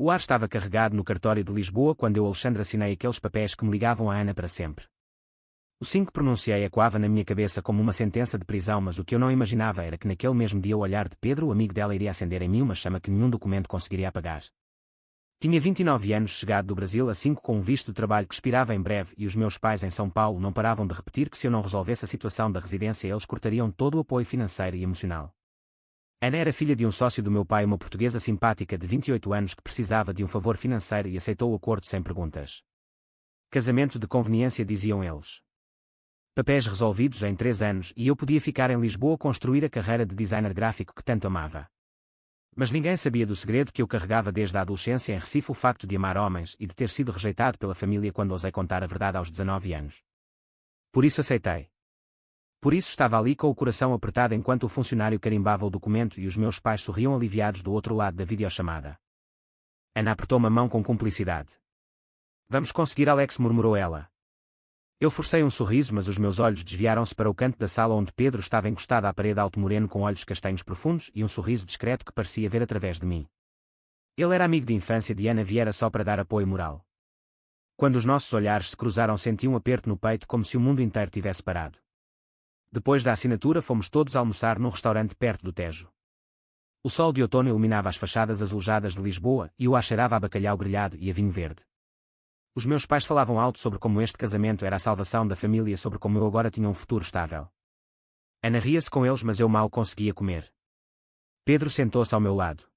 O ar estava carregado no cartório de Lisboa quando eu, Alexandre, assinei aqueles papéis que me ligavam a Ana para sempre. O sim que pronunciei ecoava na minha cabeça como uma sentença de prisão, mas o que eu não imaginava era que naquele mesmo dia o olhar de Pedro, o amigo dela, iria acender em mim uma chama que nenhum documento conseguiria apagar. Tinha 29 anos, chegado do Brasil a 5 com um visto de trabalho que expirava em breve, e os meus pais em São Paulo não paravam de repetir que se eu não resolvesse a situação da residência eles cortariam todo o apoio financeiro e emocional. Ana era filha de um sócio do meu pai, uma portuguesa simpática de 28 anos que precisava de um favor financeiro e aceitou o acordo sem perguntas. Casamento de conveniência, diziam eles. Papéis resolvidos em 3 anos e eu podia ficar em Lisboa construir a carreira de designer gráfico que tanto amava. Mas ninguém sabia do segredo que eu carregava desde a adolescência em Recife, o facto de amar homens e de ter sido rejeitado pela família quando ousei contar a verdade aos 19 anos. Por isso aceitei. Por isso estava ali com o coração apertado enquanto o funcionário carimbava o documento e os meus pais sorriam aliviados do outro lado da videochamada. Ana apertou-me a mão com cumplicidade. Vamos conseguir, Alex, murmurou ela. Eu forcei um sorriso, mas os meus olhos desviaram-se para o canto da sala onde Pedro estava encostado à parede, alto moreno com olhos castanhos profundos e um sorriso discreto que parecia ver através de mim. Ele era amigo de infância de Ana, viera só para dar apoio moral. Quando os nossos olhares se cruzaram, senti um aperto no peito como se o mundo inteiro tivesse parado. Depois da assinatura fomos todos almoçar num restaurante perto do Tejo. O sol de outono iluminava as fachadas azuladas de Lisboa e o ar cheirava a bacalhau grelhado e a vinho verde. Os meus pais falavam alto sobre como este casamento era a salvação da família, sobre como eu agora tinha um futuro estável. Ana ria-se com eles, mas eu mal conseguia comer. Pedro sentou-se ao meu lado.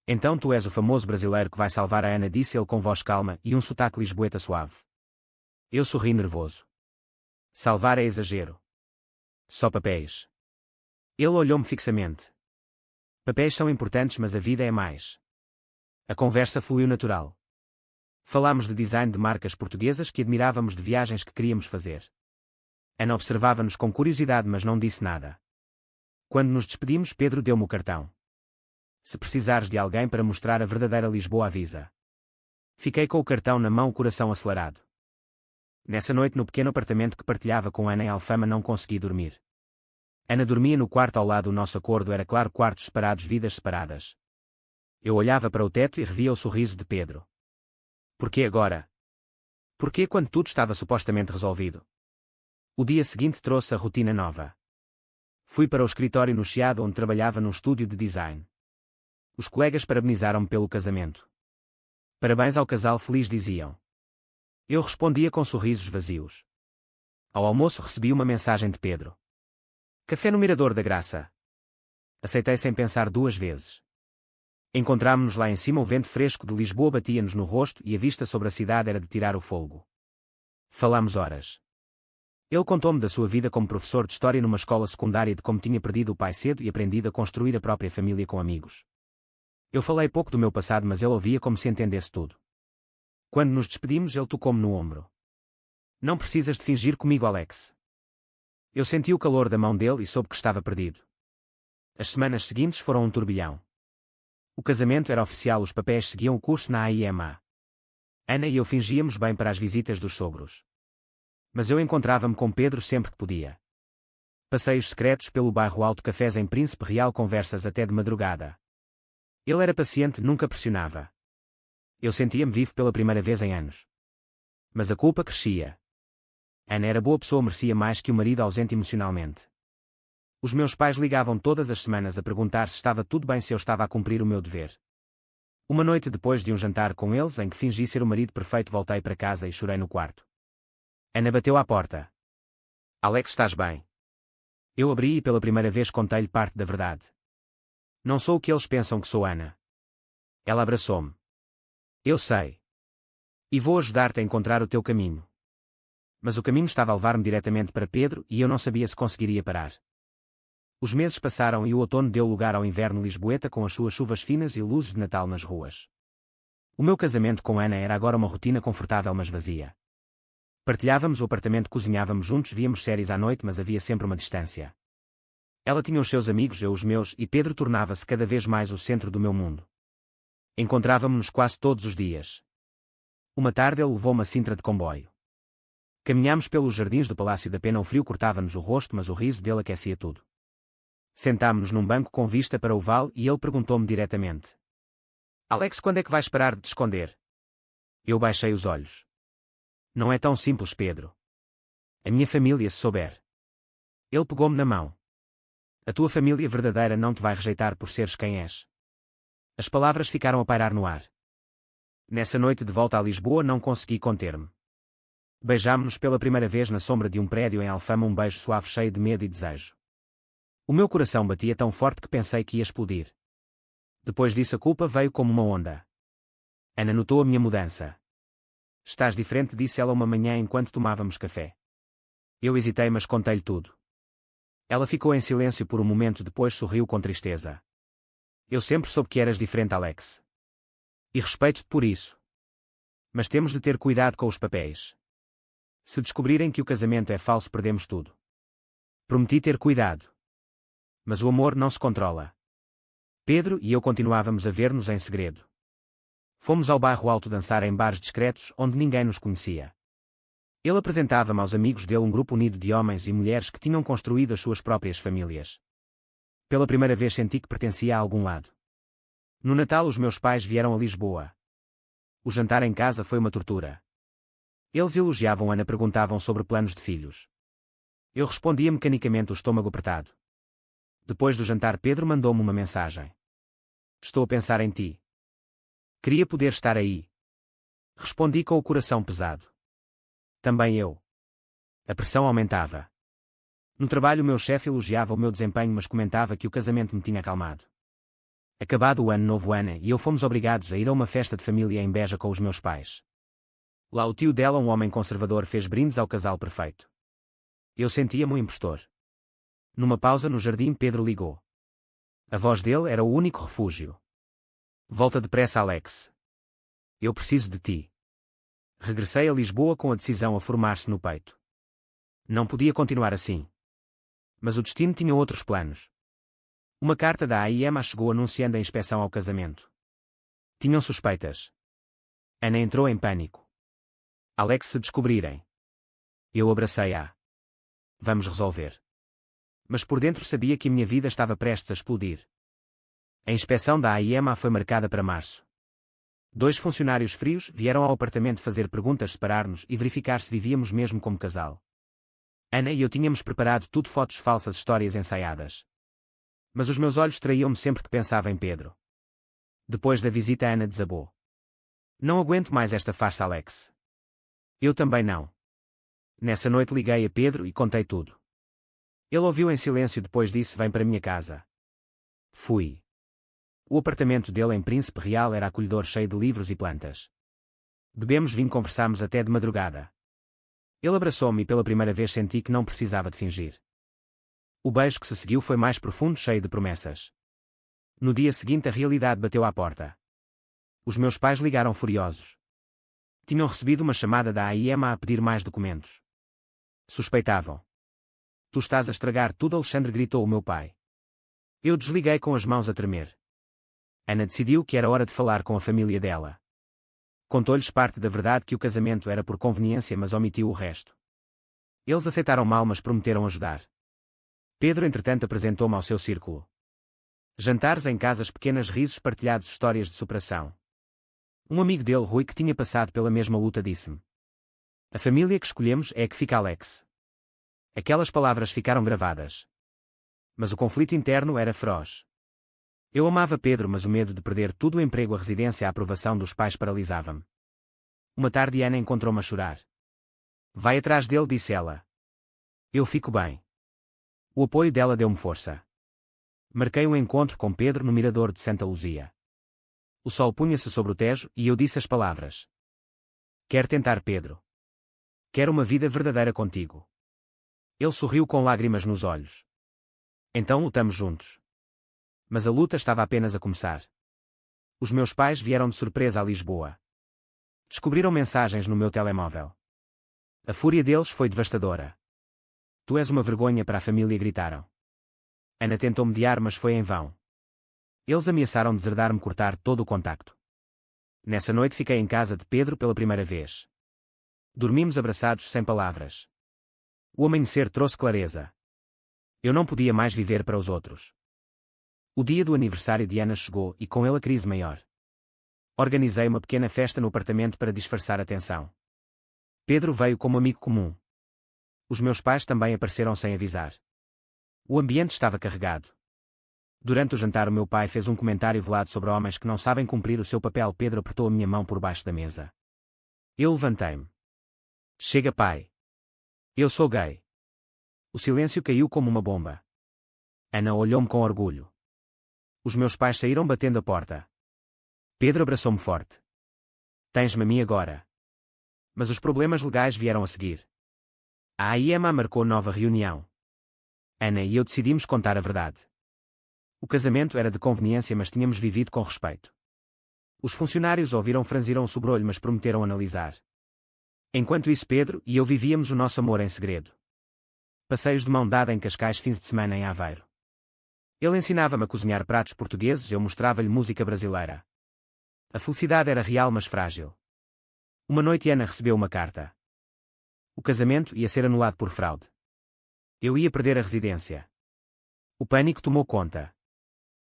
Então tu és o famoso brasileiro que vai salvar a Ana, disse ele com voz calma e um sotaque lisboeta suave. Eu sorri nervoso. Salvar é exagero. Só papéis. Ele olhou-me fixamente. Papéis são importantes, mas a vida é mais. A conversa fluiu natural. Falámos de design, de marcas portuguesas que admirávamos, de viagens que queríamos fazer. Ana observava-nos com curiosidade, mas não disse nada. Quando nos despedimos, Pedro deu-me o cartão. Se precisares de alguém para mostrar a verdadeira Lisboa, avisa. Fiquei com o cartão na mão, o coração acelerado. Nessa noite, no pequeno apartamento que partilhava com Ana em Alfama, não consegui dormir. Ana dormia no quarto ao lado. O nosso acordo era claro: quartos separados, vidas separadas. Eu olhava para o teto e revia o sorriso de Pedro. Porquê agora? Porquê quando tudo estava supostamente resolvido? O dia seguinte trouxe a rotina nova. Fui para o escritório no Chiado, onde trabalhava num estúdio de design. Os colegas parabenizaram-me pelo casamento. Parabéns ao casal feliz, diziam. Eu respondia com sorrisos vazios. Ao almoço recebi uma mensagem de Pedro. Café no Mirador da Graça. Aceitei sem pensar 2 vezes. Encontrámo-nos lá em cima, o vento fresco de Lisboa batia-nos no rosto e a vista sobre a cidade era de tirar o fôlego. Falámos horas. Ele contou-me da sua vida como professor de história numa escola secundária, de como tinha perdido o pai cedo e aprendido a construir a própria família com amigos. Eu falei pouco do meu passado, mas ele ouvia como se entendesse tudo. Quando nos despedimos, ele tocou-me no ombro. Não precisas de fingir comigo, Alex. Eu senti o calor da mão dele e soube que estava perdido. As semanas seguintes foram um turbilhão. O casamento era oficial, os papéis seguiam o curso na AIMA. Ana e eu fingíamos bem para as visitas dos sogros. Mas eu encontrava-me com Pedro sempre que podia. Passeios secretos pelo bairro alto, cafés em Príncipe Real, conversas até de madrugada. Ele era paciente, nunca pressionava. Eu sentia-me vivo pela primeira vez em anos. Mas a culpa crescia. Ana era boa pessoa, merecia mais que o marido ausente emocionalmente. Os meus pais ligavam todas as semanas a perguntar se estava tudo bem, se eu estava a cumprir o meu dever. Uma noite depois de um jantar com eles em que fingi ser o marido perfeito, voltei para casa e chorei no quarto. Ana bateu à porta. Alex, estás bem? Eu abri e pela primeira vez contei-lhe parte da verdade. Não sou o que eles pensam que sou, Ana. Ela abraçou-me. Eu sei. E vou ajudar-te a encontrar o teu caminho. Mas o caminho estava a levar-me diretamente para Pedro e eu não sabia se conseguiria parar. Os meses passaram e o outono deu lugar ao inverno lisboeta, com as suas chuvas finas e luzes de Natal nas ruas. O meu casamento com Ana era agora uma rotina confortável, mas vazia. Partilhávamos o apartamento, cozinhávamos juntos, víamos séries à noite, mas havia sempre uma distância. Ela tinha os seus amigos, eu os meus, e Pedro tornava-se cada vez mais o centro do meu mundo. Encontrávamos-nos quase todos os dias. Uma tarde ele levou-me a Sintra de comboio. Caminhámos pelos jardins do Palácio da Pena, o frio cortava-nos o rosto, mas o riso dele aquecia tudo. Sentámo-nos num banco com vista para o vale e ele perguntou-me diretamente. Alex, quando é que vais parar de te esconder? Eu baixei os olhos. Não é tão simples, Pedro. A minha família, se souber. Ele pegou-me na mão. A tua família verdadeira não te vai rejeitar por seres quem és. As palavras ficaram a pairar no ar. Nessa noite de volta a Lisboa não consegui conter-me. Beijámo-nos pela primeira vez na sombra de um prédio em Alfama, um beijo suave cheio de medo e desejo. O meu coração batia tão forte que pensei que ia explodir. Depois disso a culpa veio como uma onda. Ana notou a minha mudança. Estás diferente, disse ela uma manhã enquanto tomávamos café. Eu hesitei, mas contei-lhe tudo. Ela ficou em silêncio por um momento, depois sorriu com tristeza. Eu sempre soube que eras diferente, Alex. E respeito-te por isso. Mas temos de ter cuidado com os papéis. Se descobrirem que o casamento é falso, perdemos tudo. Prometi ter cuidado. Mas o amor não se controla. Pedro e eu continuávamos a ver-nos em segredo. Fomos ao bairro Alto dançar em bares discretos onde ninguém nos conhecia. Ele apresentava-me aos amigos dele, um grupo unido de homens e mulheres que tinham construído as suas próprias famílias. Pela primeira vez senti que pertencia a algum lado. No Natal os meus pais vieram a Lisboa. O jantar em casa foi uma tortura. Eles elogiavam Ana, perguntavam sobre planos de filhos. Eu respondia mecanicamente, o estômago apertado. Depois do jantar Pedro mandou-me uma mensagem. Estou a pensar em ti. Queria poder estar aí. Respondi com o coração pesado. Também eu. A pressão aumentava. No trabalho o meu chefe elogiava o meu desempenho, mas comentava que o casamento me tinha acalmado. Acabado o ano novo, Ana e eu fomos obrigados a ir a uma festa de família em Beja com os meus pais. Lá o tio dela, um homem conservador, fez brindes ao casal perfeito. Eu sentia-me um impostor. Numa pausa no jardim Pedro ligou. A voz dele era o único refúgio. Volta depressa, Alex. Eu preciso de ti. Regressei a Lisboa com a decisão a formar-se no peito. Não podia continuar assim. Mas o destino tinha outros planos. Uma carta da AIMA chegou anunciando a inspeção ao casamento. Tinham suspeitas. Ana entrou em pânico. Alex, se descobrirem. Eu abracei-a. Vamos resolver. Mas por dentro sabia que a minha vida estava prestes a explodir. A inspeção da AIMA foi marcada para março. 2 funcionários frios vieram ao apartamento fazer perguntas, separar-nos e verificar se vivíamos mesmo como casal. Ana e eu tínhamos preparado tudo, fotos falsas, histórias ensaiadas. Mas os meus olhos traíam-me sempre que pensava em Pedro. Depois da visita, Ana desabou. Não aguento mais esta farsa, Alex. Eu também não. Nessa noite liguei a Pedro e contei tudo. Ele ouviu em silêncio, depois disse: vem para minha casa. Fui. O apartamento dele em Príncipe Real era acolhedor, cheio de livros e plantas. Bebemos vinho, conversámos até de madrugada. Ele abraçou-me e pela primeira vez senti que não precisava de fingir. O beijo que se seguiu foi mais profundo, cheio de promessas. No dia seguinte a realidade bateu à porta. Os meus pais ligaram furiosos. Tinham recebido uma chamada da AIMA a pedir mais documentos. Suspeitavam. Tu estás a estragar tudo, Alexandre, gritou o meu pai. Eu desliguei com as mãos a tremer. Ana decidiu que era hora de falar com a família dela. Contou-lhes parte da verdade, que o casamento era por conveniência, mas omitiu o resto. Eles aceitaram mal, mas prometeram ajudar. Pedro, entretanto, apresentou-me ao seu círculo. Jantares em casas pequenas, risos partilhados, histórias de superação. Um amigo dele, Rui, que tinha passado pela mesma luta, disse-me: a família que escolhemos é a que fica, Alex. Aquelas palavras ficaram gravadas. Mas o conflito interno era feroz. Eu amava Pedro, mas o medo de perder tudo, o emprego, a residência, a aprovação dos pais, paralisava-me. Uma tarde Ana encontrou-me a chorar. Vai atrás dele, disse ela. Eu fico bem. O apoio dela deu-me força. Marquei um encontro com Pedro no mirador de Santa Luzia. O sol punha-se sobre o Tejo e eu disse as palavras. Quero tentar, Pedro. Quero uma vida verdadeira contigo. Ele sorriu com lágrimas nos olhos. Então lutamos juntos. Mas a luta estava apenas a começar. Os meus pais vieram de surpresa a Lisboa. Descobriram mensagens no meu telemóvel. A fúria deles foi devastadora. Tu és uma vergonha para a família, gritaram. Ana tentou mediar, mas foi em vão. Eles ameaçaram deserdar-me, cortar todo o contacto. Nessa noite fiquei em casa de Pedro pela primeira vez. Dormimos abraçados sem palavras. O amanhecer trouxe clareza. Eu não podia mais viver para os outros. O dia do aniversário de Ana chegou e com ele a crise maior. Organizei uma pequena festa no apartamento para disfarçar a tensão. Pedro veio como amigo comum. Os meus pais também apareceram sem avisar. O ambiente estava carregado. Durante o jantar, o meu pai fez um comentário velado sobre homens que não sabem cumprir o seu papel. Pedro apertou a minha mão por baixo da mesa. Eu levantei-me. Chega, pai. Eu sou gay. O silêncio caiu como uma bomba. Ana olhou-me com orgulho. Os meus pais saíram batendo a porta. Pedro abraçou-me forte. Tens-me a mim agora. Mas os problemas legais vieram a seguir. A AIMA marcou nova reunião. Ana e eu decidimos contar a verdade. O casamento era de conveniência, mas tínhamos vivido com respeito. Os funcionários ouviram, franziram o sobrolho, mas prometeram analisar. Enquanto isso, Pedro e eu vivíamos o nosso amor em segredo. Passeios de mão dada em Cascais, fins de semana em Aveiro. Ele ensinava-me a cozinhar pratos portugueses, eu mostrava-lhe música brasileira. A felicidade era real, mas frágil. Uma noite Ana recebeu uma carta. O casamento ia ser anulado por fraude. Eu ia perder a residência. O pânico tomou conta.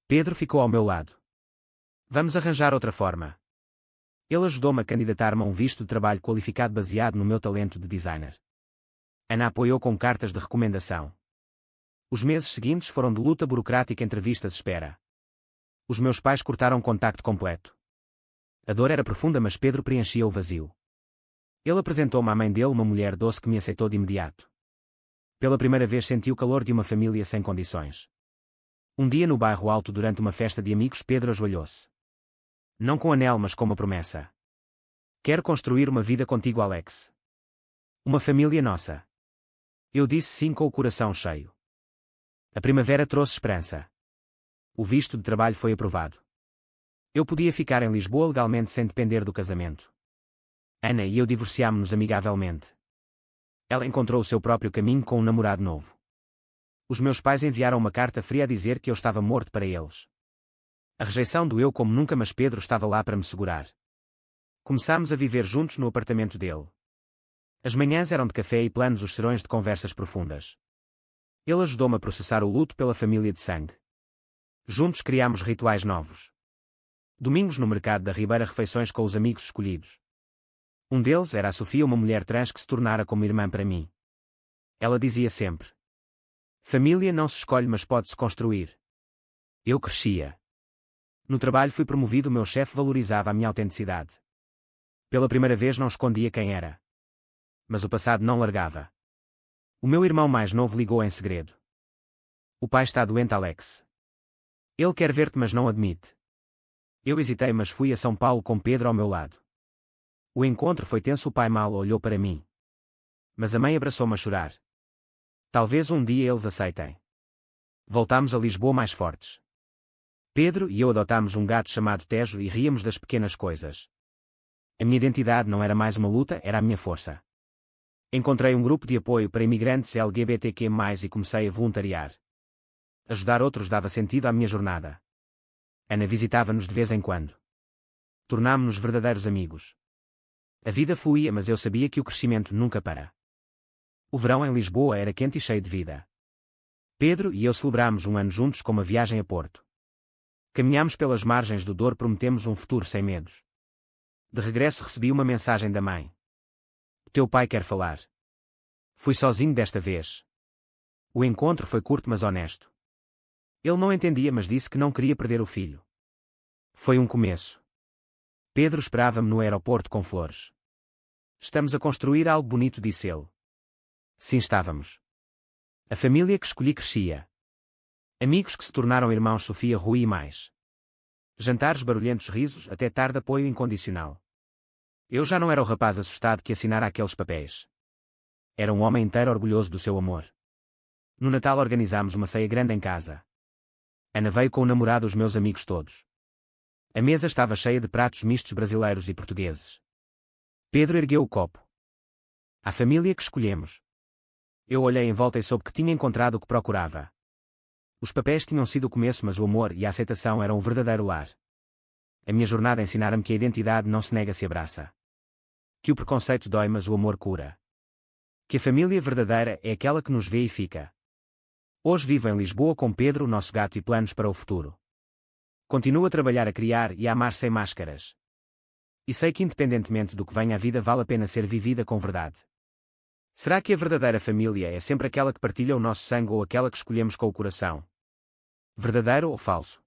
Pedro ficou ao meu lado. Vamos arranjar outra forma. Ele ajudou-me a candidatar-me a um visto de trabalho qualificado baseado no meu talento de designer. Ana apoiou com cartas de recomendação. Os meses seguintes foram de luta burocrática, entrevistas, espera. Os meus pais cortaram contacto completo. A dor era profunda, mas Pedro preenchia o vazio. Ele apresentou-me à mãe dele, uma mulher doce que me aceitou de imediato. Pela primeira vez senti o calor de uma família sem condições. Um dia no bairro Alto, durante uma festa de amigos, Pedro ajoelhou-se. Não com anel, mas com uma promessa. Quero construir uma vida contigo, Alex. Uma família nossa. Eu disse sim com o coração cheio. A primavera trouxe esperança. O visto de trabalho foi aprovado. Eu podia ficar em Lisboa legalmente sem depender do casamento. Ana e eu divorciámo-nos amigavelmente. Ela encontrou o seu próprio caminho com um namorado novo. Os meus pais enviaram uma carta fria a dizer que eu estava morto para eles. A rejeição doeu como nunca, mas Pedro estava lá para me segurar. Começámos a viver juntos no apartamento dele. As manhãs eram de café e planos, os serões de conversas profundas. Ele ajudou-me a processar o luto pela família de sangue. Juntos criámos rituais novos. Domingos no mercado da Ribeira, refeições com os amigos escolhidos. Um deles era a Sofia, uma mulher trans que se tornara como irmã para mim. Ela dizia sempre: família não se escolhe, mas pode-se construir. Eu crescia. No trabalho fui promovido, o meu chefe valorizava a minha autenticidade. Pela primeira vez não escondia quem era. Mas o passado não largava. O meu irmão mais novo ligou em segredo. O pai está doente, Alex. Ele quer ver-te, mas não admite. Eu hesitei, mas fui a São Paulo com Pedro ao meu lado. O encontro foi tenso, o pai mal olhou para mim. Mas a mãe abraçou-me a chorar. Talvez um dia eles aceitem. Voltámos a Lisboa mais fortes. Pedro e eu adotámos um gato chamado Tejo e ríamos das pequenas coisas. A minha identidade não era mais uma luta, era a minha força. Encontrei um grupo de apoio para imigrantes LGBTQ+, e comecei a voluntariar. Ajudar outros dava sentido à minha jornada. Ana visitava-nos de vez em quando. Tornámo-nos verdadeiros amigos. A vida fluía, mas eu sabia que o crescimento nunca para. O verão em Lisboa era quente e cheio de vida. Pedro e eu celebrámos um ano juntos com uma viagem a Porto. Caminhámos pelas margens do Douro, prometemos um futuro sem medos. De regresso recebi uma mensagem da mãe. O teu pai quer falar. Fui sozinho desta vez. O encontro foi curto, mas honesto. Ele não entendia, mas disse que não queria perder o filho. Foi um começo. Pedro esperava-me no aeroporto com flores. Estamos a construir algo bonito, disse ele. Sim, estávamos. A família que escolhi crescia. Amigos que se tornaram irmãos, Sofia, Rui e mais. Jantares barulhentos, risos, até tarde, apoio incondicional. Eu já não era o rapaz assustado que assinara aqueles papéis. Era um homem inteiro orgulhoso do seu amor. No Natal organizámos uma ceia grande em casa. Ana veio com o namorado, os meus amigos todos. A mesa estava cheia de pratos mistos brasileiros e portugueses. Pedro ergueu o copo. A família que escolhemos. Eu olhei em volta e soube que tinha encontrado o que procurava. Os papéis tinham sido o começo, mas o amor e a aceitação eram o verdadeiro lar. A minha jornada ensinaram-me que a identidade não se nega, se abraça. Que o preconceito dói, mas o amor cura. Que a família verdadeira é aquela que nos vê e fica. Hoje vivo em Lisboa com Pedro, o nosso gato, e planos para o futuro. Continuo a trabalhar, a criar e a amar sem máscaras. E sei que independentemente do que venha a vida vale a pena ser vivida com verdade. Será que a verdadeira família é sempre aquela que partilha o nosso sangue ou aquela que escolhemos com o coração? Verdadeiro ou falso?